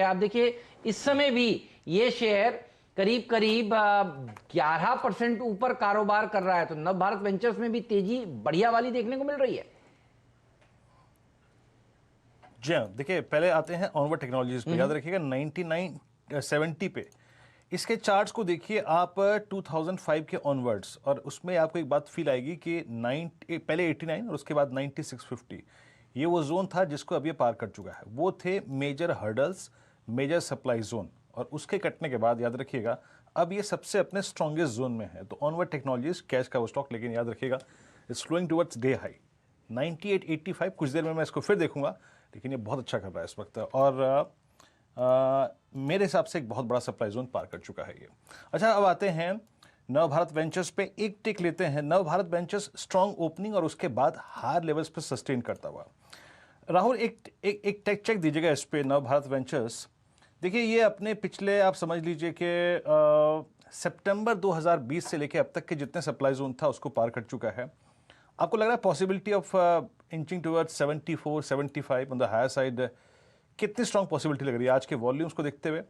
आप देखिए इस समय भी ये शेयर करीब करीब 11% ऊपर कारोबार कर रहा है, तो नव भारत वेंचर्स में भी तेजी बढ़िया वाली देखने को मिल रही है। जी हाँ, देखिए पहले आते हैं ऑनवर्ड टेक्नोलॉजीज पे। याद रखिएगा 9970 पे इसके चार्ट्स को देखिए आप 2005 के ऑनवर्ड्स, और उसमें आपको एक बात फील आएगी कि पहले 89 और उसके बाद 9650 ये वो जोन था जिसको अब ये पार कर चुका है। वो थे major hurdles, major supply zone, और उसके कटने के बाद याद रखिएगा अब ये सबसे अपने स्ट्रॉन्गेस्ट जोन में है। तो ऑनवर्ड टेक्नोलॉजीज कैश का वो स्टॉक, लेकिन याद रखिएगा it's flowing towards day high 9885। कुछ देर में मैं इसको फिर देखूंगा, लेकिन ये बहुत अच्छा कर रहा है इस वक्त, और मेरे हिसाब से एक बहुत बड़ा सप्लाई जोन पार कर चुका है ये। अच्छा, अब आते हैं नव भारत वेंचर्स पे। एक टिक लेते हैं। नव भारत वेंचर्स स्ट्रॉन्ग ओपनिंग और उसके बाद हायर लेवल्स पे सस्टेन करता हुआ। राहुल एक टेक चेक दीजिएगा इस पे नव भारत वेंचर्स। देखिए ये अपने पिछले आप समझ लीजिए कि सितंबर 2020 से लेकर अब तक के जितने सप्लाई जोन था उसको पार कर चुका है। आपको लग रहा है possibility of inching towards 74 75 on the higher side कितनी स्ट्रांग पॉसिबिलिटी लग रही है आज के वॉल्यूम्स को देखते हुए?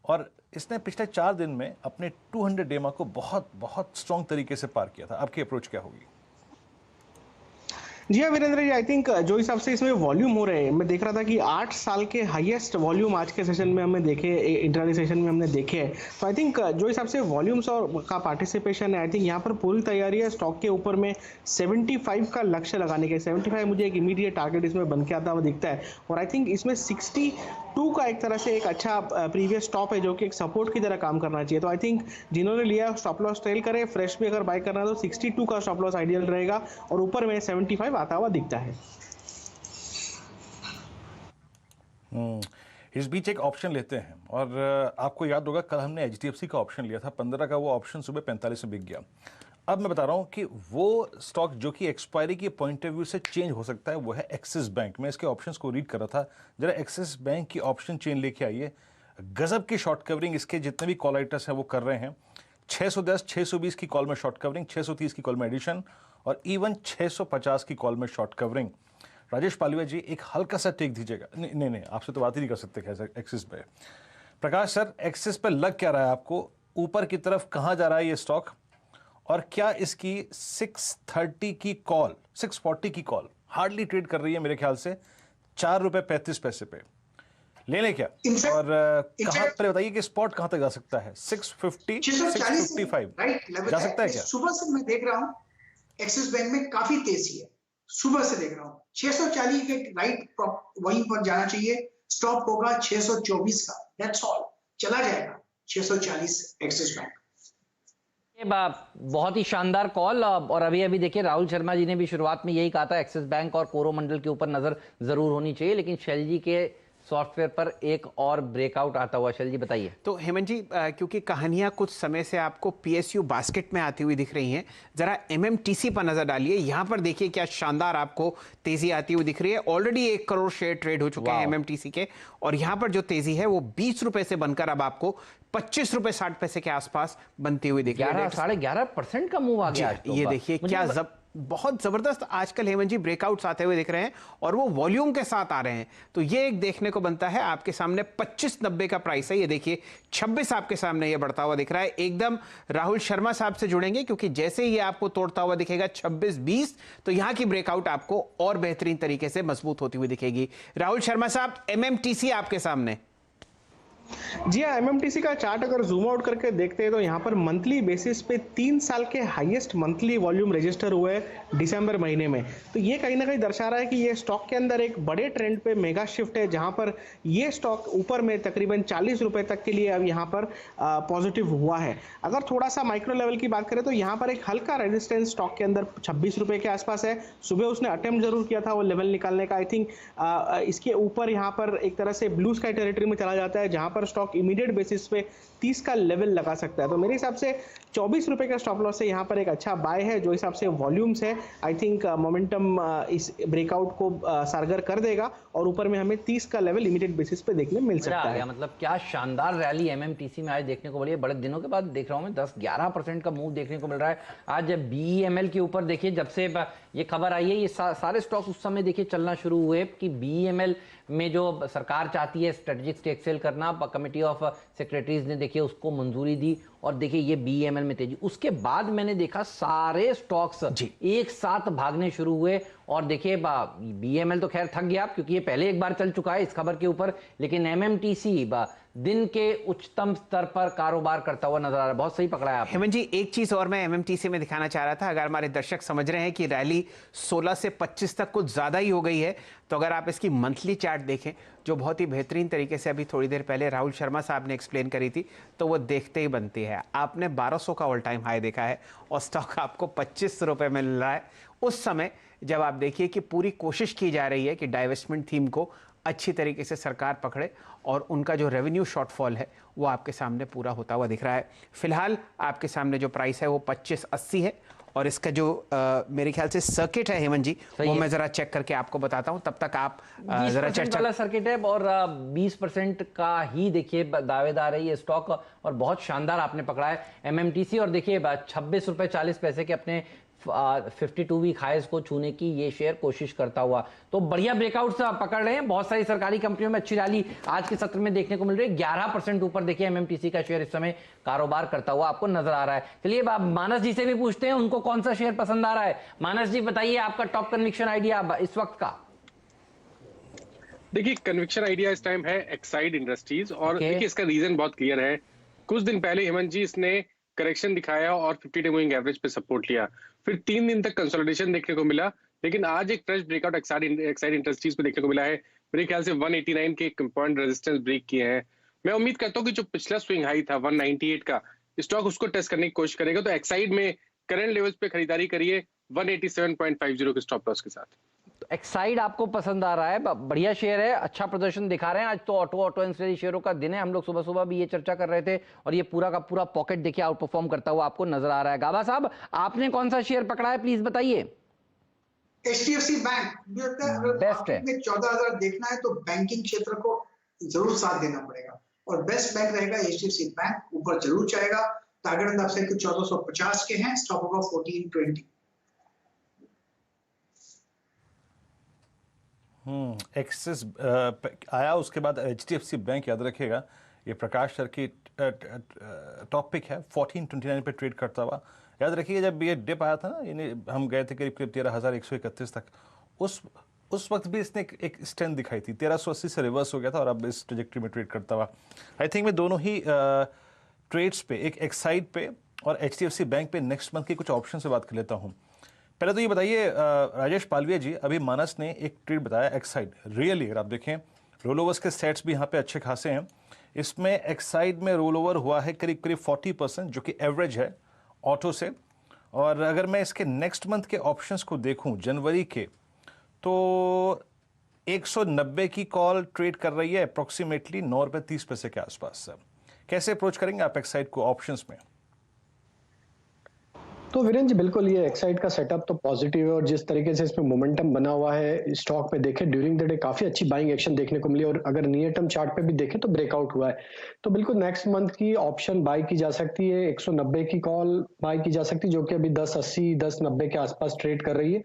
और इसने पिछले 4 दिन में अपने 200 डेमा को बहुत बहुत स्ट्रांग तरीके से पार किया था। आपकी अप्रोच क्या होगी? जी हाँ वीरेंद्र जी, आई थिंक जो हिसाब से इसमें वॉल्यूम हो रहे हैं, मैं देख रहा था कि 8 साल के हाईएस्ट वॉल्यूम आज के सेशन में हमने देखे, इंट्राडे सेशन में हमने देखे हैं। तो आई थिंक जो हिसाब से वॉल्यूम्स और का पार्टिसिपेशन है, आई थिंक यहाँ पर पूरी तैयारी है स्टॉक के ऊपर में 75 का लक्ष्य लगाने के। 75 मुझे एक इमीडिएट टारगेट इसमें बन के आता हुआ दिखता है, और आई थिंक इसमें 62 का एक तरह से एक अच्छा प्रीवियस स्टॉप है जो कि एक सपोर्ट की तरह काम करना चाहिए। तो आई थिंक जिन्होंने लिया स्टॉप लॉस ट्रेल करे, फ्रेश भी अगर बाय करना है तो 62 का स्टॉप लॉस आइडियल रहेगा, और ऊपर में 75 आता हुआ दिखता है। इस बीच एक ऑप्शन लेते हैं, और आपको याद होगा कल हमने HDFC का ऑप्शन लिया था 15 का। वो ऑप्शन सुबह 45 में बिक गया। अब मैं बता रहा हूं कि वो स्टॉक जो कि एक्सपायरी के पॉइंट ऑफ व्यू से चेंज हो सकता है वो है एक्सिस बैंक। मैं इसके ऑप्शंस को रीड कर रहा था, जरा एक्सिस बैंक की ऑप्शन चेन लेके आइए। गजब की शॉर्ट कवरिंग इसके जितने भी कॉल राइटर्स हैं वो कर रहे हैं। 610 620 की कॉल में शॉर्ट कवरिंग, 630 की कॉल में एडिशन, और इवन 650 की कॉल में शॉर्ट कवरिंग। राजेश पालिया जी एक हल्का सा टेक दीजिएगा। नहीं नहीं, आपसे तो बात ही नहीं कर सकते कैसे एक्सिस पे। प्रकाश सर, एक्सिस पे लग क्या रहा है आपको? ऊपर की तरफ कहां जा रहा है ये स्टॉक, और क्या इसकी 630 की कॉल, 640 की कॉल हार्डली ट्रेड कर रही है मेरे ख्याल से ₹4.35 पे? ले लें क्या? और कहां पर बताइए कि स्पॉट कहां तक जा सकता है? 650 655 जा सकता है क्या? सुबह से मैं देख रहा हूं एक्सिस बैंक में काफी तेजी है, सुबह से देख रहा हूं 640 के राइट वहीं पर जाना चाहिए। स्टॉप होगा 624 का, दैट्स ऑल। चला जाएगा 640 एक्सिस बैंक। ये बहुत ही शानदार कॉल। और अभी अभी देखिए राहुल शर्मा जी ने भी शुरुआत में यही कहा था एक्सिस बैंक और कोरोमंडल के ऊपर नजर जरूर होनी चाहिए, लेकिन शैल जी के सॉफ्टवेयर पर एक और ब्रेकआउट आता हुआ। शैल जी बताइए। तो हेमंत जी, क्योंकि कहानियां कुछ समय से आपको PSU बास्केट में आती हुई दिख रही हैं, जरा MMTC पर नजर डालिए। यहां पर देखिए क्या शानदार आपको तेजी आती हुई दिख रही है। ऑलरेडी 1 करोड़ शेयर ट्रेड हो चुके हैं MMTC के, और यहां पर जो तेजी है वो 20 रुपए से बनकर अब आपको 25 रुपए 60 पैसे के आसपास बनती हुई दिख रही है। 11.5% का मूव आ गया आज तो। ये देखिए क्या बहुत जबरदस्त आजकल हेमंत जी ब्रेकआउट्स आते हुए दिख रहे हैं, और वो वॉल्यूम के साथ आ रहे हैं। तो ये एक देखने को बनता है। आपके सामने 25.90 का प्राइस है, ये देखिए 26 आपके सामने ये बढ़ता हुआ दिख रहा है। एकदम राहुल शर्मा साहब से जुड़ेंगे, क्योंकि जैसे ही आपको तोड़ता हुआ दिखेगा 26-20, तो यहां की ब्रेकआउट आपको और बेहतरीन तरीके से मजबूत होती हुई दिखेगी। राहुल शर्मा साहब, MMTC आपके सामने। जी हाँ, MMTC का चार्ट अगर जूम आउट करके देखते हैं तो यहाँ पर मंथली बेसिस पे 3 साल के हाईएस्ट मंथली वॉल्यूम रजिस्टर हुए दिसंबर महीने में। तो ये कहीं ना कहीं दर्शा रहा है कि ये स्टॉक के अंदर एक बड़े ट्रेंड पे मेगा शिफ्ट है, जहाँ पर ये स्टॉक ऊपर में तकरीबन 40 रुपए तक के लिए अब यहाँ पर पॉजिटिव हुआ है। अगर थोड़ा सा माइक्रो लेवल की बात करें तो यहाँ पर एक हल्का रेजिस्टेंस स्टॉक के अंदर 26 रुपए के आसपास है। सुबह उसने अटेम्प्ट जरूर किया था वो लेवल निकालने का। आई थिंक इसके ऊपर यहाँ पर एक तरह से ब्लू स्काई टेरिटरी में चला जाता है, जहाँ पर स्टॉक इमीडिएट बेसिस पे 30 का लेवल लगा सकता है। तो मेरे हिसाब से ₹24 का स्टॉप लॉस है, यहाँ पर एक अच्छा बाय है। जो हिसाब से वॉल्यूम्स है, आई थिंक मोमेंटम इस ब्रेकआउट को सारगर कर देगा और ऊपर में हमें 30 का लेवल इमीडिएट बेसिस पे देखने मिल मजा सकता आ गया। है। मतलब क्या शानदार रैली एमएमटीसी में आज देखने को मिली है। बड़े दिनों के बाद देख रहा हूं मैं 10-11% का मूव देखने को मिल रहा है आज बीईएमएल के ऊपर। देखिए जब से ये खबर आई है, ये सारे स्टॉक्स उस समय देखिए चलना शुरू हुए कि बीईएमएल में जो सरकार चाहती है स्ट्रेटेजिक स्टेक सेल करना, कमिटी ऑफ सेक्रेटरीज ने देखिए उसको मंजूरी दी और देखिए ये बीईएमएल में तेजी। उसके बाद मैंने देखा सारे स्टॉक्स एक साथ भागने शुरू हुए और देखिए बीईएमएल तो खैर थक गया क्योंकि ये पहले एक बार चल चुका है इस खबर के ऊपर, लेकिन एमएमटीसी दिन के उच्चतम स्तर पर कारोबार करता हुआ नजर आ रहा है। बहुत सही पकड़ा है आपने। हेमंत जी, एक चीज और मैं एमएमटीसी में दिखाना चाह रहा था। अगर हमारे दर्शक समझ रहे हैं कि रैली 16 से 25 तक कुछ ज्यादा ही हो गई है, तो अगर आप इसकी मंथली चार्ट देखें जो बहुत ही बेहतरीन तरीके से अभी थोड़ी देर पहले राहुल शर्मा साहब ने एक्सप्लेन करी थी, तो वो देखते ही बनती है। आपने 1200 का ऑल टाइम हाई देखा है और स्टॉक आपको 25 रुपए में मिल रहा है उस समय जब आप देखिए कि पूरी कोशिश की जा रही है कि डाइवेस्टमेंट थीम को अच्छी तरीके से सरकार पकड़े और उनका जो रेवेन्यू शॉर्टफॉल है वो आपके सामने पूरा होता हुआ दिख रहा है। फिलहाल आपके सामने जो प्राइस है वो 2580 है और इसका जो मेरे ख्याल से सर्किट है हेमंत जी, वो मैं जरा चेक करके आपको बताता हूं, तब तक आप जरा चर्चा। वाला सर्किट है और 20% का ही देखिए दावेदार है ये स्टॉक और बहुत शानदार आपने पकड़ा है एमएमटीसी। और देखिए 26 रुपए 40 पैसे के अपने 52 वीक हाईज को छूने की ये शेयर कोशिश करता हुआ, तो बढ़िया ब्रेकआउट पकड़ रहे हैं। बहुत सारी सरकारी कंपनियों में अच्छी रैली आज के सत्र में देखने को मिल रही है। 11% ऊपर देखिए एमएमटीसी का शेयर इस समय कारोबार करता हुआ आपको नजर आ रहा है। चलिए मानस जी से भी पूछते हैं उनको कौन सा शेयर पसंद आ रहा है। मानस जी बताइए आपका टॉप कन्विक्शन आइडिया इस वक्त का। देखिए कन्विक्शन आइडिया इस टाइम है एक्साइड इंडस्ट्रीज और देखिए इसका रीजन बहुत क्लियर है। कुछ दिन पहले हेमंत जी इसने करेक्शन दिखाया और 50 डे मूविंग एवरेज पे सपोर्ट लिया, फिर 3 दिन तक कंसोलिडेशन देखने को मिला, लेकिन आज एक फ्रेश ब्रेकआउट एक्साइड इंडस्ट्रीज पे देखने को मिला है। मेरे ख्याल से 189 के पॉइंट रेजिस्टेंस ब्रेक किए हैं। मैं उम्मीद करता हूँ कि जो पिछला स्विंग हाई था 198 का, स्टॉक उसको टेस्ट करने की कोशिश करेगा। तो एक्साइड में करंट लेवल्स पे खरीदारी करिए 187.50 के स्टॉप लॉस के साथ। एक्साइड आपको पसंद आ रहा है, बढ़िया शेयर है, अच्छा प्रदर्शन दिखा रहे हैं। आज तो ऑटो एंसिलरी शेयरों का दिन है, हम लोग सुबह सुबह भी ये चर्चा कर रहे थे और ये पूरा का पूरा पॉकेट देखिए आउट परफॉर्म करता हुआ आपको नजर आ रहा है। गाबा साहब आपने कौन सा शेयर पकड़ा है प्लीज बताइए। HDFC बैंक बेस्ट है। में 14,000 देखना है तो बैंकिंग क्षेत्र को जरूर साथ देना पड़ेगा और बेस्ट बैंक रहेगा HDFC बैंक, ऊपर जरूर जाएगा। टारगेट आप से 1450 के हैं, स्टॉप होगा 1420। एक्सिस आया, उसके बाद HDFC बैंक याद रखिएगा ये प्रकाश सर की टॉप पिक है, 1429 पे ट्रेड करता हुआ। याद रखिए जब ये डिप आया था ना, हम गए थे करीब 13,131 तक, उस वक्त भी इसने एक स्ट्रेंथ दिखाई थी। 1380 से रिवर्स हो गया था और अब इस ट्रेजेक्ट्री में ट्रेड करता हुआ। आई थिंक मैं दोनों ही ट्रेड्स पे, एक एक्साइड पे और HDFC बैंक पे नेक्स्ट मंथ की कुछ ऑप्शन से बात कर लेता हूँ। पहले तो ये बताइए राजेश पालविया जी, अभी मानस ने एक ट्रेड बताया एक्साइड, रियली अगर आप देखें रोल ओवर्स के सेट्स भी यहाँ पे अच्छे खासे हैं। इसमें एक्साइड में रोल ओवर हुआ है करीब 40%, जो कि एवरेज है ऑटो से। और अगर मैं इसके नेक्स्ट मंथ के ऑप्शंस को देखूं जनवरी के, तो 190 की कॉल ट्रेड कर रही है अप्रोक्सीमेटली 9 रुपये 30 पैसे के आसपास। कैसे अप्रोच करेंगे आप एक्साइड को ऑप्शंस में? तो वीरेंद्र जी बिल्कुल ये एक्साइड का सेटअप तो पॉजिटिव है और जिस तरीके से इसमें मोमेंटम बना हुआ है स्टॉक में देखें ड्यूरिंग द डे काफी अच्छी बाइंग एक्शन देखने को मिली और अगर नियर टर्म चार्ट पे भी देखें तो ब्रेकआउट हुआ है। तो बिल्कुल नेक्स्ट मंथ की ऑप्शन बाय की जा सकती है। 190 की कॉल बाय की जा सकती है जो कि अभी 1080 1090 के आसपास ट्रेड कर रही है।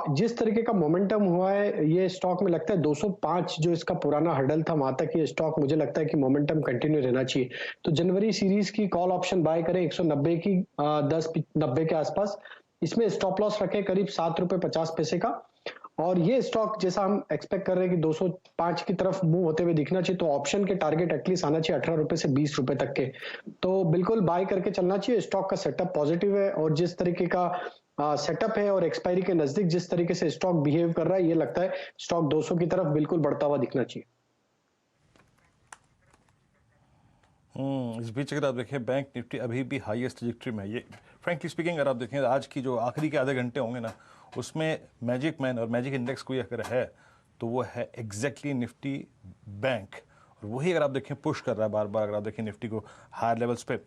जिस तरीके का मोमेंटम हुआ है ये स्टॉक में लगता है 205 जो इसका पुराना हर्डल था वहां तक ये स्टॉक मुझे लगता है कि मोमेंटम कंटिन्यू रहना चाहिए। तो जनवरी सीरीज की कॉल ऑप्शन बाय करें 190 की 1090 के आसपास। इसमें स्टॉप लॉस रखें करीब 7 रुपए 50 पैसे का और ये स्टॉक जैसा हम एक्सपेक्ट कर रहे हैं कि 205 की तरफ मूव होते हुए दिखना चाहिए। तो ऑप्शन के टारगेट एटलीस्ट आना चाहिए 18 रुपए से 20 रुपए तक के। तो बिल्कुल बाय करके चलना चाहिए। स्टॉक का सेटअप पॉजिटिव है और जिस तरीके का सेटअप है और एक्सपायरी के नजदीक जिस तरीके से स्टॉक बिहेव कर रहा है ये लगता है स्टॉक 200 की तरफ बिल्कुल बढ़ता हुआ दिखना चाहिए। इस बीच अगर आप देखें बैंक निफ्टी अभी भी हाईएस्ट ट्रैजेक्टरी में है। ये फ्रैंकली स्पीकिंग अगर आप देखें आज की जो आखिरी के आधे घंटे होंगे ना, उसमें मैजिक मैन और मैजिक इंडेक्स कोई अगर है तो वो है एग्जैक्टली निफ्टी बैंक, और वही अगर आप देखें पुश कर रहा है बार बार। अगर आप देखें निफ्टी को हायर लेवल्स पे,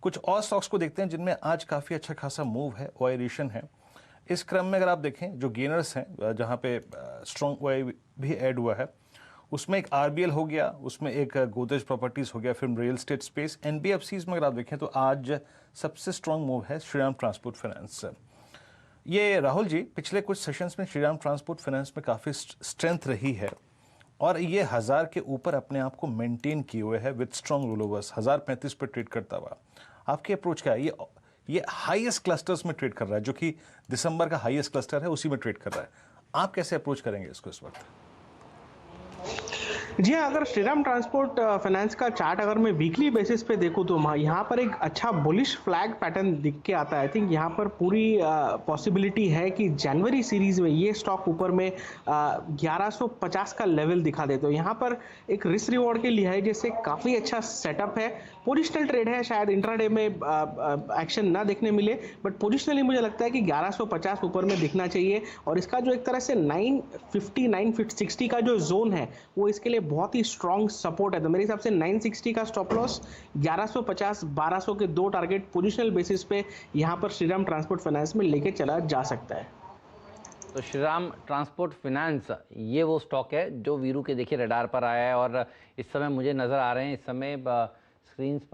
कुछ और स्टॉक्स को देखते हैं जिनमें आज काफ़ी अच्छा खासा मूव है, ओआई रेशन है। इस क्रम में अगर आप देखें जो गेनर्स हैं, जहाँ पे स्ट्रॉन्ग ओआई भी ऐड हुआ है, उसमें एक आरबीएल हो गया, उसमें एक गोदरेज प्रॉपर्टीज हो गया, फिर रियल एस्टेट स्पेस। एनबीएफसीज में अगर आप देखें तो आज सबसे स्ट्रॉन्ग मूव है श्रीराम ट्रांसपोर्ट फाइनेंस। ये राहुल जी, पिछले कुछ सेशंस में श्रीराम ट्रांसपोर्ट फाइनेंस में काफ़ी स्ट्रेंथ रही है और ये 1000 के ऊपर अपने आप को मेंटेन किए हुए है विद स्ट्रॉन्ग रोलोवर्स, 1035 पर ट्रेड करता हुआ। आपकी अप्रोच क्या है? ये हाईएस्ट क्लस्टर्स में ट्रेड कर रहा है, जो कि दिसंबर का हाईएस्ट क्लस्टर है, उसी में ट्रेड कर रहा है। आप कैसे अप्रोच करेंगे इसको इस वक्त? जी हाँ, अगर श्रीराम ट्रांसपोर्ट फाइनेंस का चार्ट अगर मैं वीकली बेसिस पे देखूँ तो यहाँ पर एक अच्छा बुलिश फ्लैग पैटर्न दिख के आता है। आई थिंक यहाँ पर पूरी पॉसिबिलिटी है कि जनवरी सीरीज में ये स्टॉक ऊपर में 1150 का लेवल दिखा दे। तो यहाँ पर एक रिस्क रिवॉर्ड के लिहाजे से काफ़ी अच्छा सेटअप है। पोजिशनल ट्रेड है, शायद इंट्राडे में एक्शन ना देखने मिले, बट पोजिशनली मुझे लगता है कि 1150 ऊपर में दिखना चाहिए। और इसका जो एक तरह से 950 960 का जो जोन है वो इसके लिए बहुत ही स्ट्रॉन्ग सपोर्ट है। तो मेरे हिसाब से 960 का स्टॉप लॉस, 1150 1200 के दो टारगेट पोजिशनल बेसिस पे यहाँ पर श्रीराम ट्रांसपोर्ट फाइनेंस में लेके चला जा सकता है। तो श्रीराम ट्रांसपोर्ट फाइनेंस ये वो स्टॉक है जो वीरू के देखिए रडार पर आया है और इस समय मुझे नज़र आ रहे हैं, इस समय स्क्रीन पर